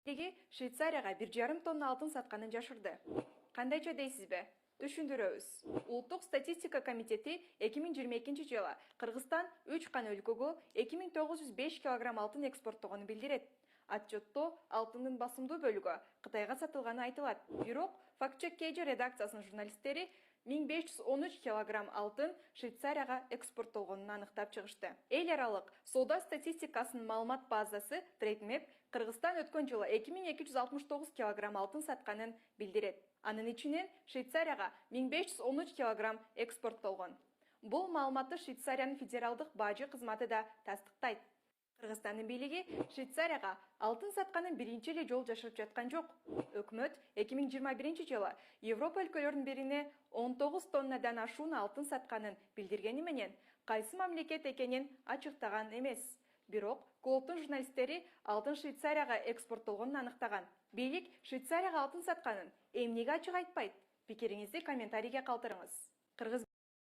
Бийлиги Швейцарияга 1,5 тонна алтын сатканын жашырды. Кандайча дейсизби? Түшүндүрөбүз. Улуттук статистика комитети 2022 жылы Кыргызстан 3 кан өлкөгө 2905 килограмм алтын экспорттогонун билдирет. Отчетто алтындын басымдуу бөлүгү Кытайга сатылганы айтылат. Бирок факт-чек KG редакциясынын журналисттери 1513 килограмм алтын Швейцарияга экспорттолгонун аныктап чыгышты. Эл аралык соода статистикасынын маалымат базасы TradeMap Кыргызстан өткөн жылы 2269 килограмм алтын сатканын билдирет. Анын ичинен Швейцарияга 1513 килограмм экспорттолгон. Бул маалыматты Швейцариянын федералдык бажы кызматы да тастыктайт. Кыргызстандын бийлиги Швейцарияга алтын сатканын биринчи эле жолу жашырып жаткан жок. Өкмөт 2021 жылы Европа өлкөлөрүнүн бирине 19 тоннадан ашуун алтын сатканын билдиргени менен, кайсы мамлекет экенин ачыктаган эмес. Бирок клубдун журналисттери алтын Швейцарияга экспорттолгонун аныктаган. Бийлик Швейцарияга алтын сатканын эмнеге ачык айтпайт? Пикириңизди комментарийге калтырыңыз.